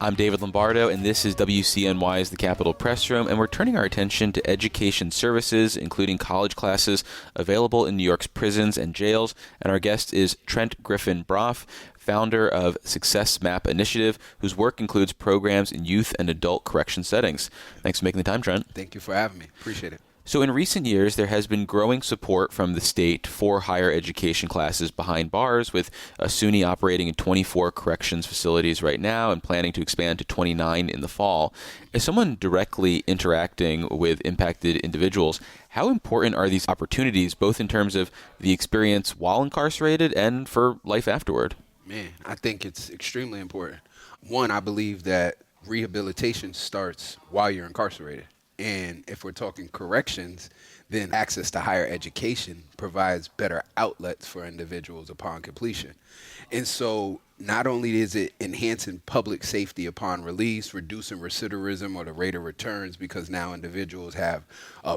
I'm David Lombardo, and this is WCNY's The Capitol Press Room, and we're turning our attention to education services, including college classes available in New York's prisons and jails. And our guest is Trent Griffin-Braaf, founder of Success Map Initiative, whose work includes programs in youth and adult correction settings. Thanks for making the time, Trent. Thank you for having me. Appreciate it. So in recent years, there has been growing support from the state for higher education classes behind bars, with SUNY operating in 24 corrections facilities right now and planning to expand to 29 in the fall. As someone directly interacting with impacted individuals, how important are these opportunities, both in terms of the experience while incarcerated and for life afterward? Man, I think it's extremely important. One, I believe that rehabilitation starts while you're incarcerated. And if we're talking corrections, then access to higher education provides better outlets for individuals upon completion. And so not only is it enhancing public safety upon release, reducing recidivism or the rate of returns, because now individuals have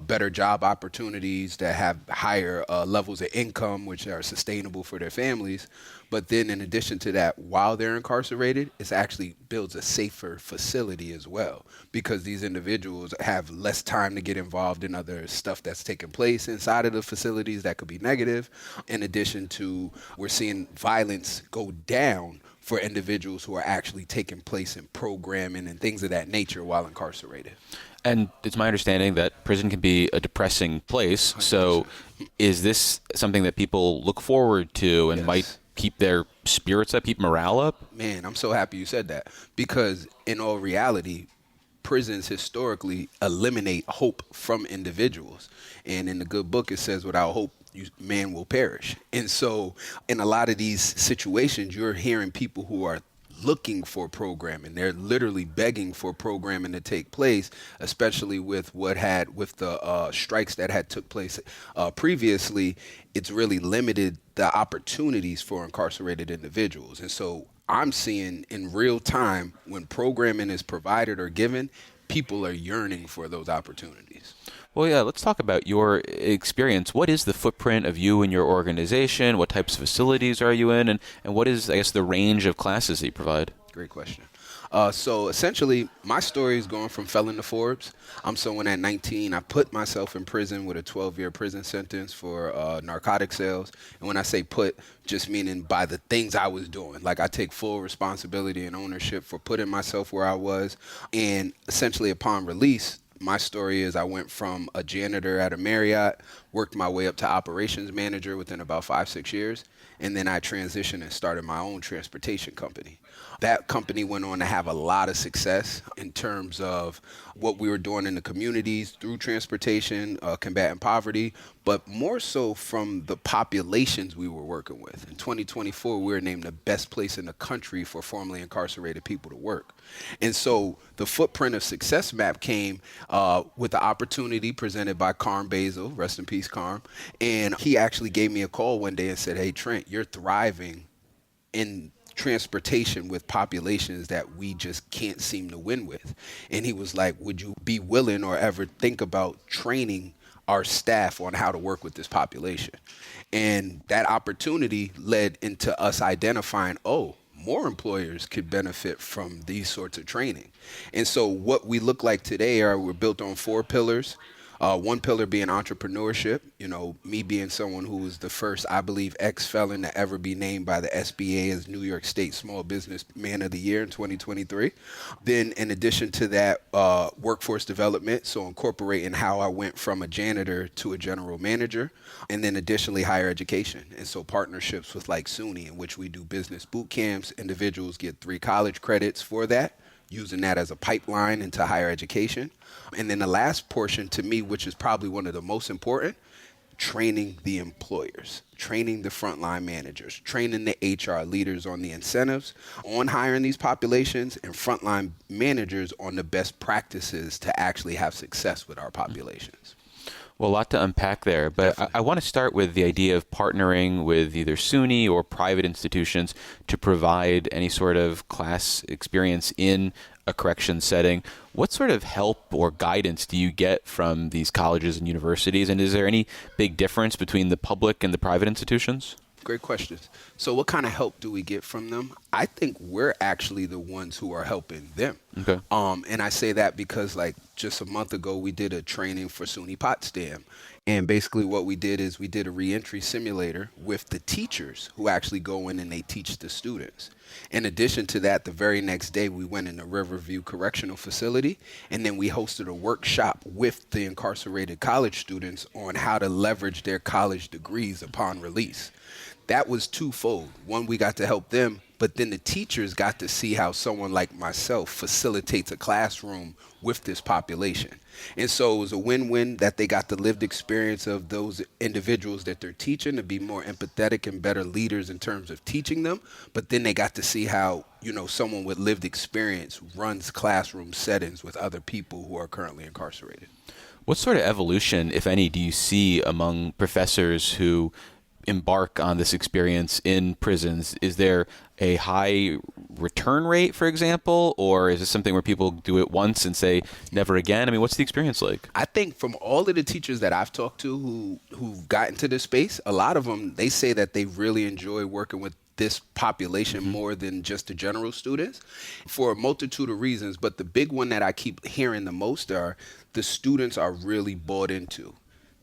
better job opportunities that have higher levels of income, which are sustainable for their families. But then in addition to that, while they're incarcerated, it actually builds a safer facility as well, because these individuals have less time to get involved in other stuff that's taking place inside of the facilities that could be negative. In addition to, we're seeing violence go down for individuals who are actually taking place in programming and things of that nature while incarcerated. And it's my understanding that prison can be a depressing place. 100%. So is this something that people look forward to and might keep their spirits up, keep morale up? Man, I'm so happy you said that, because in all reality, prisons historically eliminate hope from individuals. And in the good book, it says, without hope, man will perish. And so in a lot of these situations, you're hearing people who are looking for programming. They're literally begging for programming to take place, especially with the strikes that had took place previously. It's really limited the opportunities for incarcerated individuals. And so I'm seeing in real time, when programming is provided or given, people are yearning for those opportunities. Well, yeah, let's talk about your experience. What is the footprint of you and your organization? What types of facilities are you in? And what is, I guess, the range of classes that you provide? Great question. So essentially, my story is going from felon to Forbes. I'm someone at 19. I put myself in prison with a 12-year prison sentence for narcotic sales. And when I say put, just meaning by the things I was doing. Like, I take full responsibility and ownership for putting myself where I was. And essentially, upon release, my story is I went from a janitor at a Marriott, worked my way up to operations manager within about 5-6 years, and then I transitioned and started my own transportation company. That company went on to have a lot of success in terms of what we were doing in the communities through transportation, combating poverty, but more so from the populations we were working with. In 2024, we were named the best place in the country for formerly incarcerated people to work. And so the footprint of Success Map came with the opportunity presented by Carm Basil, rest in peace, Carm. And he actually gave me a call one day and said, "Hey, Trent, you're thriving in transportation with populations that we just can't seem to win with." And he was like, "Would you be willing or ever think about training our staff on how to work with this population?" And that opportunity led into us identifying, more employers could benefit from these sorts of training. And so what we look like today we're built on 4 pillars. One pillar being entrepreneurship, me being someone who was the first, I believe, ex-felon to ever be named by the SBA as New York State Small Business Man of the Year in 2023. Then in addition to that, workforce development, so incorporating how I went from a janitor to a general manager, and then additionally higher education. And so partnerships with like SUNY, in which we do business boot camps. Individuals get 3 college credits for that, using that as a pipeline into higher education. And then the last portion to me, which is probably one of the most important, training the employers, training the frontline managers, training the HR leaders on the incentives, on hiring these populations, and frontline managers on the best practices to actually have success with our populations. Well, a lot to unpack there, but I want to start with the idea of partnering with either SUNY or private institutions to provide any sort of class experience in a correction setting. What sort of help or guidance do you get from these colleges and universities? And is there any big difference between the public and the private institutions? Great questions. So, what kind of help do we get from them? I think we're actually the ones who are helping them. Okay. And I say that because, like, just a month ago, we did a training for SUNY Potsdam. And basically, what we did is we did a reentry simulator with the teachers who actually go in and they teach the students. In addition to that, the very next day, we went in the Riverview Correctional Facility, and then we hosted a workshop with the incarcerated college students on how to leverage their college degrees upon release. That was twofold. One, we got to help them, but then the teachers got to see how someone like myself facilitates a classroom with this population. And so it was a win-win that they got the lived experience of those individuals that they're teaching to be more empathetic and better leaders in terms of teaching them. But then they got to see how, someone with lived experience runs classroom settings with other people who are currently incarcerated. What sort of evolution, if any, do you see among professors who embark on this experience in prisons? Is there a high return rate, for example, or is it something where people do it once and say never again? I mean, what's the experience like? I think from all of the teachers that I've talked to who've got into this space, a lot of them, they say that they really enjoy working with this population more than just the general students for a multitude of reasons. But the big one that I keep hearing the most are the students are really bought into.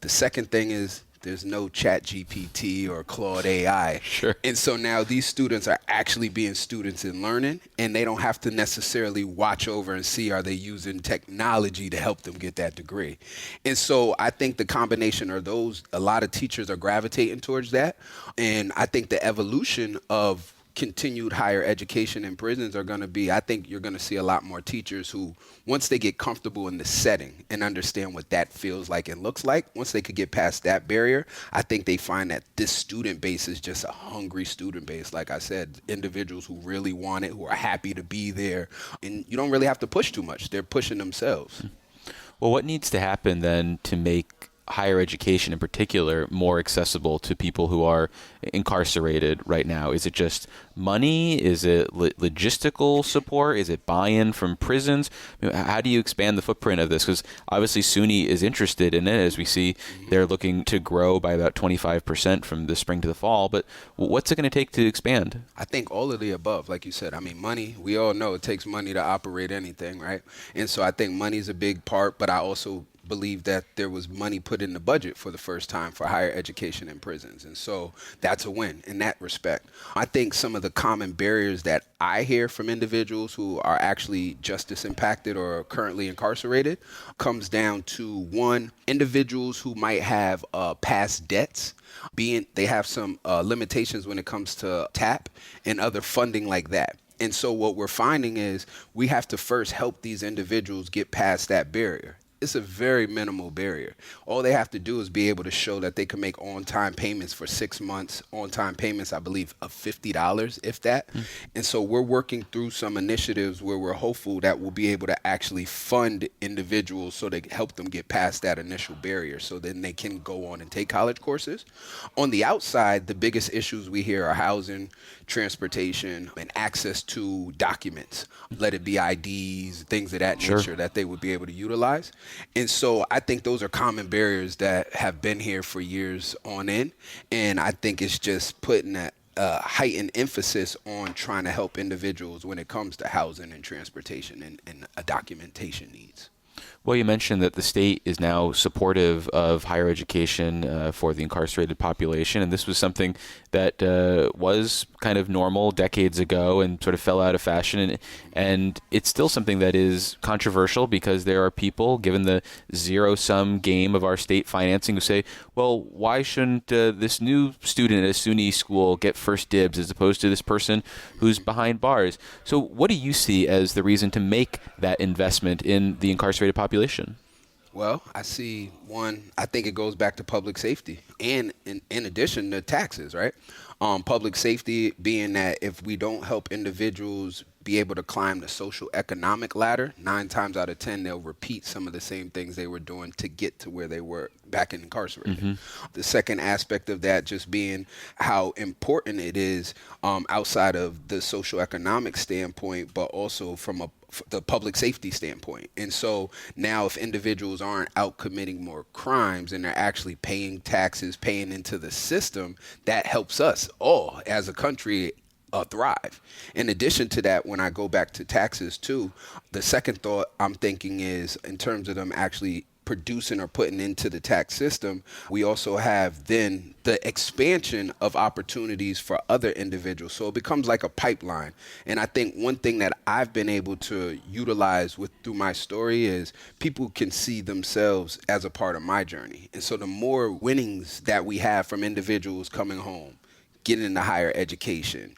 The second thing is there's no Chat GPT or Claude AI. Sure. And so now these students are actually being students and learning, and they don't have to necessarily watch over and see are they using technology to help them get that degree. And so I think the combination of those, a lot of teachers are gravitating towards that. And I think the evolution of continued higher education in prisons are going to be, I think you're going to see a lot more teachers who, once they get comfortable in the setting and understand what that feels like and looks like, once they could get past that barrier, I think they find that this student base is just a hungry student base. Like I said, individuals who really want it, who are happy to be there, and you don't really have to push too much. They're pushing themselves. Well, what needs to happen then to make higher education in particular more accessible to people who are incarcerated right now? Is it just money? Is it logistical support? Is it buy-in from prisons? How do you expand the footprint of this? Because obviously SUNY is interested in it. As we see, they're looking to grow by about 25% from the spring to the fall. But what's it going to take to expand? I think all of the above, like you said. I mean, money, we all know it takes money to operate anything, right? And so I think money is a big part, but I also believe that there was money put in the budget for the first time for higher education in prisons. And so that's a win in that respect. I think some of the common barriers that I hear from individuals who are actually justice impacted or currently incarcerated comes down to, one, individuals who might have past debts. They have some limitations when it comes to TAP and other funding like that. And so what we're finding is we have to first help these individuals get past that barrier. It's a very minimal barrier. All they have to do is be able to show that they can make on-time payments for 6 months, on-time payments, I believe, of $50, if that. And so we're working through some initiatives where we're hopeful that we'll be able to actually fund individuals so they help them get past that initial barrier so then they can go on and take college courses. On the outside, the biggest issues we hear are housing, transportation, and access to documents. Let it be IDs, things of that nature that they would be able to utilize. And so I think those are common barriers that have been here for years on end. And I think it's just putting that heightened emphasis on trying to help individuals when it comes to housing and transportation and documentation needs. Well, you mentioned that the state is now supportive of higher education for the incarcerated population, and this was something that was kind of normal decades ago and sort of fell out of fashion, and it's still something that is controversial because there are people, given the zero-sum game of our state financing, who say, well, why shouldn't this new student at a SUNY school get first dibs as opposed to this person who's behind bars? So what do you see as the reason to make that investment in the incarcerated population? Well, I see one, I think it goes back to public safety and in addition to taxes, right? Public safety being that if we don't help individuals be able to climb the social economic ladder, 9 times out of 10, they'll repeat some of the same things they were doing to get to where they were back in incarcerated. The second aspect of that just being how important it is outside of the social economic standpoint, but also from the public safety standpoint. And so now if individuals aren't out committing more crimes and they're actually paying taxes, paying into the system, that helps us all as a country thrive. In addition to that, when I go back to taxes too, the second thought I'm thinking is in terms of them actually producing or putting into the tax system, we also have then the expansion of opportunities for other individuals. So it becomes like a pipeline. And I think one thing that I've been able to utilize through my story is people can see themselves as a part of my journey. And so the more winnings that we have from individuals coming home, getting into higher education,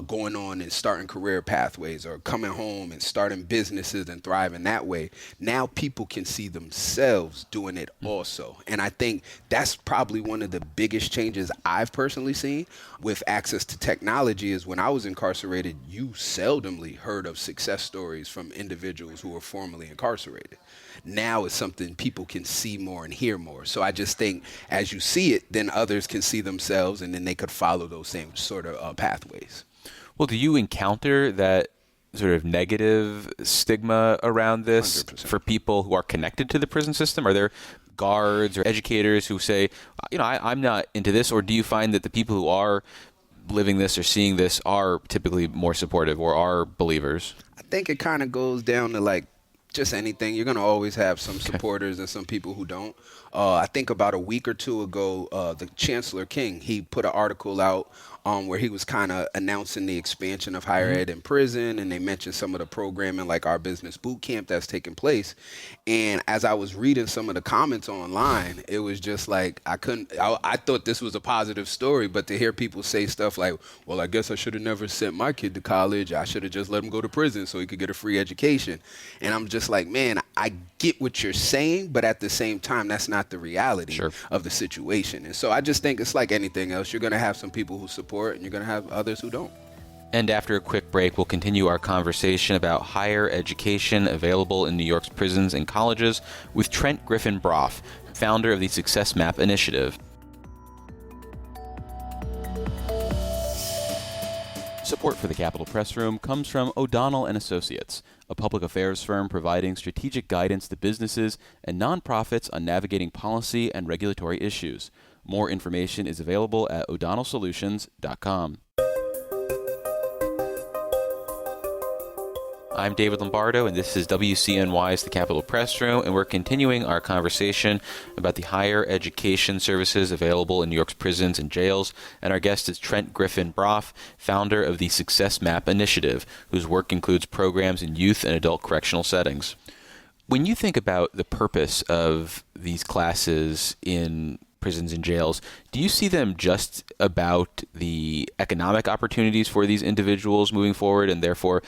going on and starting career pathways, or coming home and starting businesses and thriving that way, now people can see themselves doing it also. And I think that's probably one of the biggest changes I've personally seen with access to technology is when I was incarcerated, you seldomly heard of success stories from individuals who were formerly incarcerated. Now it's something people can see more and hear more. So I just think as you see it, then others can see themselves and then they could follow those same sort of pathways. Well, do you encounter that sort of negative stigma around this 100%. for people who are connected to the prison system? Are there guards or educators who say, I'm not into this? Or do you find that the people who are living this or seeing this are typically more supportive or are believers? I think it kind of goes down to like just anything. You're going to always have some supporters and some people who don't. I think about a week or two ago, the Chancellor King, he put an article out where he was kind of announcing the expansion of higher ed in prison, and they mentioned some of the programming like our business boot camp that's taking place. And as I was reading some of the comments online, it was just like I thought this was a positive story, but to hear people say stuff like, well, I guess I should have never sent my kid to college. I should have just let him go to prison so he could get a free education. And I'm just like, man, I get what you're saying, but at the same time, that's not the reality of the situation. And so I just think it's like anything else. You're going to have some people who support and you're going to have others who don't. And after a quick break, we'll continue our conversation about higher education available in New York's prisons and colleges with Trent Griffin-Braaf, founder of the Success Map Initiative. Support for the Capitol Press Room comes from O'Donnell & Associates, a public affairs firm providing strategic guidance to businesses and nonprofits on navigating policy and regulatory issues. More information is available at o'donnellsolutions.com. I'm David Lombardo, and this is WCNY's The Capitol Press Room, and we're continuing our conversation about the higher education services available in New York's prisons and jails. And our guest is Trent Griffin-Braaf, founder of the Success Map Initiative, whose work includes programs in youth and adult correctional settings. When you think about the purpose of these classes in prisons and jails, do you see them just about the economic opportunities for these individuals moving forward and therefore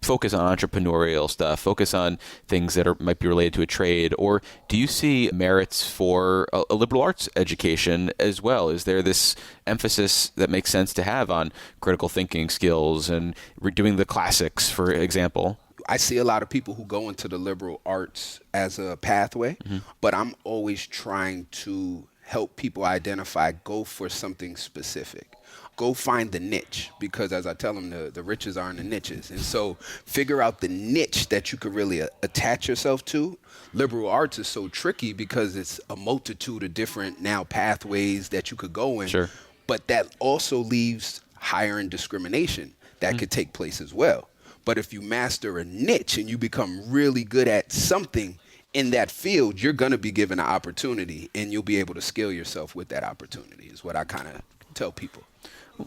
focus on entrepreneurial stuff, focus on things that might be related to a trade? Or do you see merits for a liberal arts education as well? Is there this emphasis that makes sense to have on critical thinking skills and redoing the classics, for example? I see a lot of people who go into the liberal arts as a pathway, but I'm always trying to help people identify, go for something specific. Go find the niche, because as I tell them, the riches are in the niches. And so figure out the niche that you could really attach yourself to. Liberal arts is so tricky because it's a multitude of different now pathways that you could go in. Sure. But that also leaves hiring discrimination that could take place as well. But if you master a niche and you become really good at something in that field, you're going to be given an opportunity and you'll be able to scale yourself with that opportunity, is what I kind of tell people.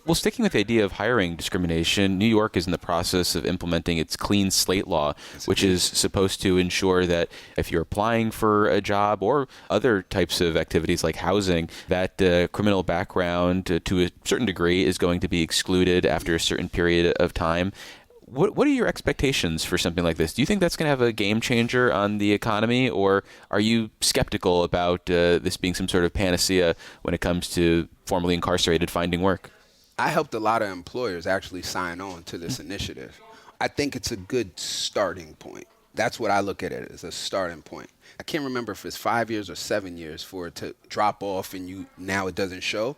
Well, sticking with the idea of hiring discrimination, New York is in the process of implementing its clean slate law, which is supposed to ensure that if you're applying for a job or other types of activities like housing, that criminal background to a certain degree is going to be excluded after a certain period of time. What are your expectations for something like this? Do you think that's going to have a game changer on the economy, or are you skeptical about this being some sort of panacea when it comes to formerly incarcerated finding work? I helped a lot of employers actually sign on to this initiative. I think it's a good starting point. That's what I look at it as, a starting point. I can't remember if it's 5 years or 7 years for it to drop off and now it doesn't show.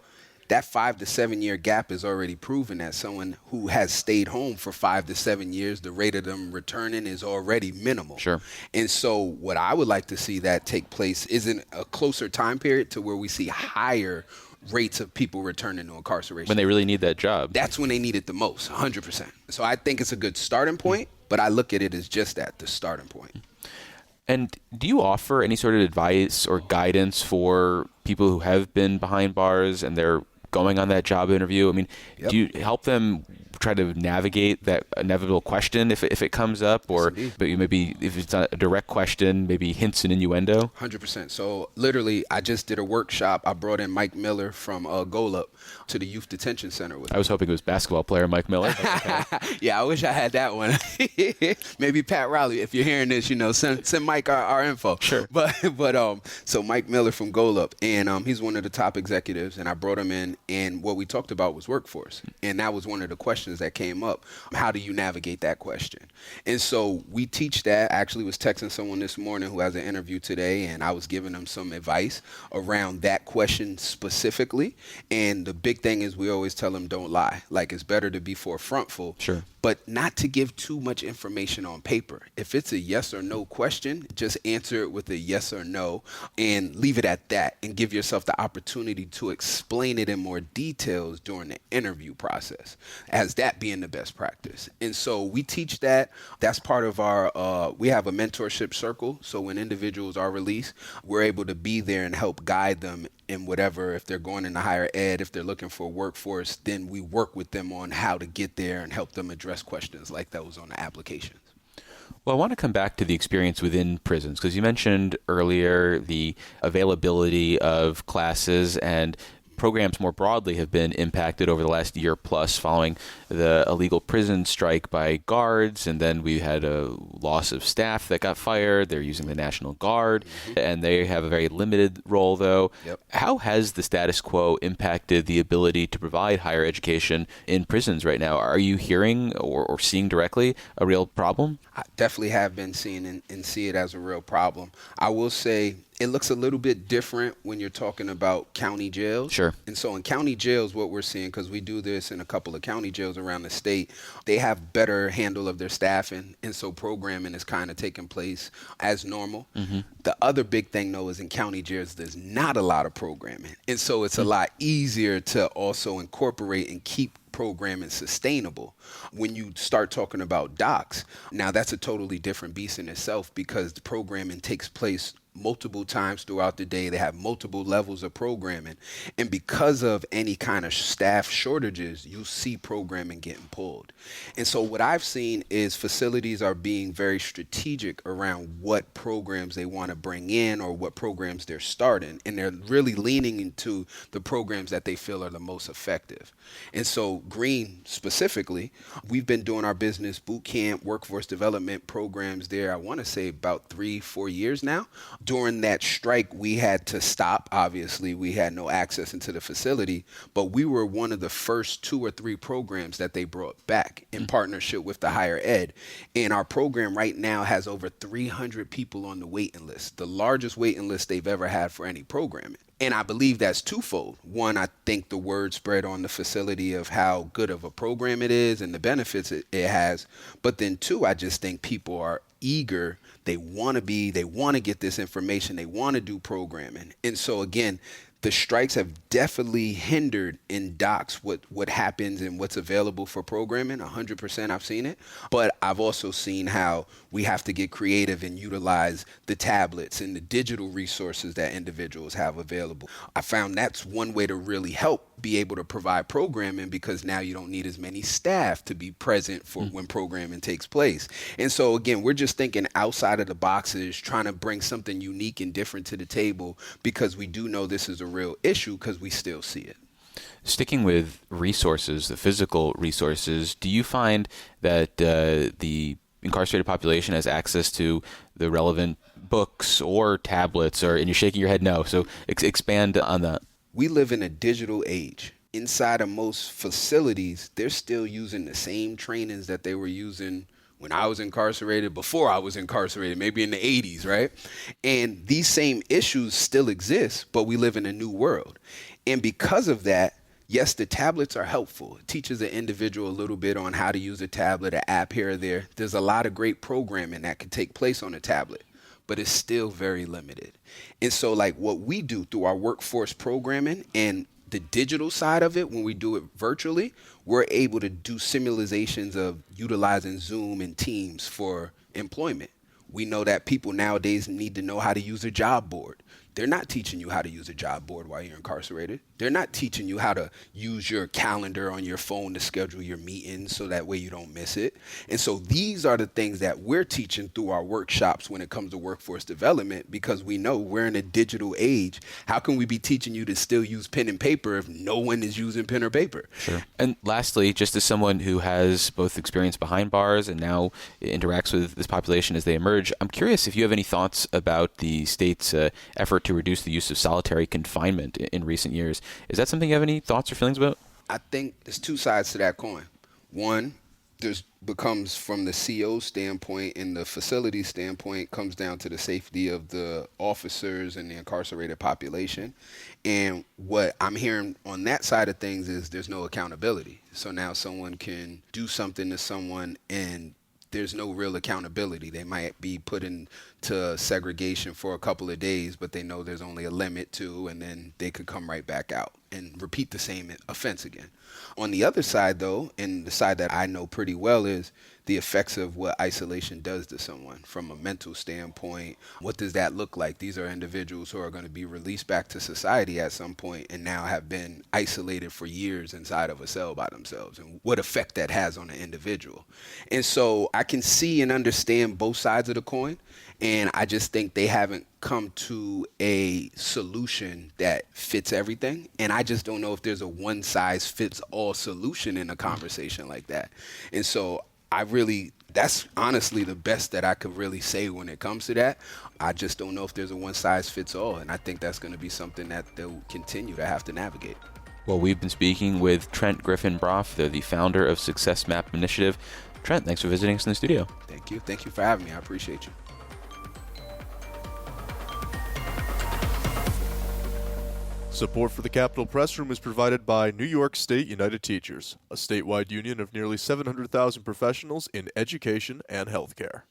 That 5 to 7 year gap is already proven that someone who has stayed home for 5 to 7 years, the rate of them returning is already minimal. Sure. And so what I would like to see that take place is in a closer time period to where we see higher rates of people returning to incarceration. When they really need that job. That's when they need it the most, 100%. So I think it's a good starting point, but I look at it as just that, the starting point. And do you offer any sort of advice or guidance for people who have been behind bars and they're going on that job interview? I mean, Yep. do you help them try to navigate that inevitable question if it comes up, or Yes, but maybe if it's not a direct question, maybe hints and innuendo? 100%. So literally, I just did a workshop. I brought in Mike Miller from Golub to the Youth Detention Center with I was hoping it was basketball player Mike Miller. Okay. Yeah, I wish I had that one. Maybe Pat Riley, if you're hearing this, send Mike our info. Sure. But so Mike Miller from Golub, and he's one of the top executives, and I brought him in, and what we talked about was workforce, and that was one of the questions that came up. How do you navigate that question? And so we teach that. I actually was texting someone this morning who has an interview today, and I was giving them some advice around that question specifically. And the big thing is we always tell them don't lie. Like, it's better to be forefrontful. Sure. But not to give too much information on paper. If it's a yes or no question, just answer it with a yes or no and leave it at that, and give yourself the opportunity to explain it in more details during the interview process, as that being the best practice. And so we teach that. That's part of our, we have a mentorship circle. So when individuals are released, we're able to be there and help guide them in whatever. If they're going into higher ed, if they're looking for a workforce, then we work with them on how to get there and help them address questions like those on the applications. Well, I want to come back to the experience within prisons, because you mentioned earlier the availability of classes, and programs more broadly have been impacted over the last year plus following the illegal prison strike by guards, and then we had a loss of staff that got fired. They're using the National Guard, and they have a very limited role, though. Yep. How has the status quo impacted the ability to provide higher education in prisons right now? Are you hearing or seeing directly a real problem? I definitely have been seeing and see it as a real problem. I will say it looks a little bit different when you're talking about county jails. Sure. And so in county jails, what we're seeing, because we do this in a couple of county jails around the state, they have better handle of their staffing. And so programming is kind of taking place as normal. Mm-hmm. The other big thing, though, is in county jails, there's not a lot of programming. And so it's a lot easier to also incorporate and keep programming sustainable. When you start talking about docks, now that's a totally different beast in itself, because the programming takes place multiple times throughout the day. They have multiple levels of programming. And because of any kind of staff shortages, you see programming getting pulled. And so what I've seen is facilities are being very strategic around what programs they want to bring in or what programs they're starting. And they're really leaning into the programs that they feel are the most effective. And so Green specifically, we've been doing our business boot camp, workforce development programs there, I want to say about 3-4 years now. During that strike, we had to stop. Obviously, we had no access into the facility, but we were one of the first 2 or 3 programs that they brought back in partnership with the higher ed. And our program right now has over 300 people on the waiting list, the largest waiting list they've ever had for any programming. And I believe that's twofold. One, I think the word spread on the facility of how good of a program it is and the benefits it has. But then two, I just think people are eager. They want to get this information. They want to do programming. And so again, the strikes have definitely hindered in docs what happens and what's available for programming. 100% I've seen it. But I've also seen how we have to get creative and utilize the tablets and the digital resources that individuals have available. I found that's one way to really help be able to provide programming, because now you don't need as many staff to be present for when programming takes place. And so again, we're just thinking outside of the boxes, trying to bring something unique and different to the table, because we do know this is a real issue because we still see it. Sticking with resources, the physical resources, do you find that the incarcerated population has access to the relevant books or tablets, and you're shaking your head no, so expand on that? We live in a digital age. inside of most facilities, they're still using the same trainings that they were using when I was incarcerated, before I was incarcerated, maybe in the 80s, right? And these same issues still exist, but we live in a new world. And because of that, yes, the tablets are helpful. It teaches an individual a little bit on how to use a tablet, an app here or there. There's a lot of great programming that can take place on a tablet, but it's still very limited. And so like what we do through our workforce programming and the digital side of it, when we do it virtually, we're able to do simulations of utilizing Zoom and Teams for employment. We know that people nowadays need to know how to use a job board. They're not teaching you how to use a job board while you're incarcerated. They're not teaching you how to use your calendar on your phone to schedule your meetings so that way you don't miss it. And so these are the things that we're teaching through our workshops when it comes to workforce development, because we know we're in a digital age. How can we be teaching you to still use pen and paper if no one is using pen or paper? Sure. And lastly, just as someone who has both experience behind bars and now interacts with this population as they emerge, I'm curious if you have any thoughts about the state's effort to reduce the use of solitary confinement in recent years. Is that something you have any thoughts or feelings about? I think there's two sides to that coin. One, there's becomes from the CO standpoint and the facility standpoint, comes down to the safety of the officers and the incarcerated population. And what I'm hearing on that side of things is there's no accountability. So now someone can do something to someone and there's no real accountability. They might be put into segregation for a couple of days, but they know there's only a limit to, and then they could come right back out and repeat the same offense again. On the other side, though, and the side that I know pretty well, is the effects of what isolation does to someone from a mental standpoint. What does that look like? These are individuals who are going to be released back to society at some point and now have been isolated for years inside of a cell by themselves, and what effect that has on an individual. And so I can see and understand both sides of the coin, and I just think they haven't come to a solution that fits everything. And I just don't know if there's a one-size-fits-all solution in a conversation like that. And so that's honestly the best that I could really say when it comes to that. I just don't know if there's a one-size-fits-all, and I think that's going to be something that they'll continue to have to navigate. Well, we've been speaking with Trent Griffin-Braaf. They're the founder of Success Map Initiative. Trent, thanks for visiting us in the studio. Thank you. Thank you for having me. I appreciate you. Support for the Capitol Press Room is provided by New York State United Teachers, a statewide union of nearly 700,000 professionals in education and healthcare.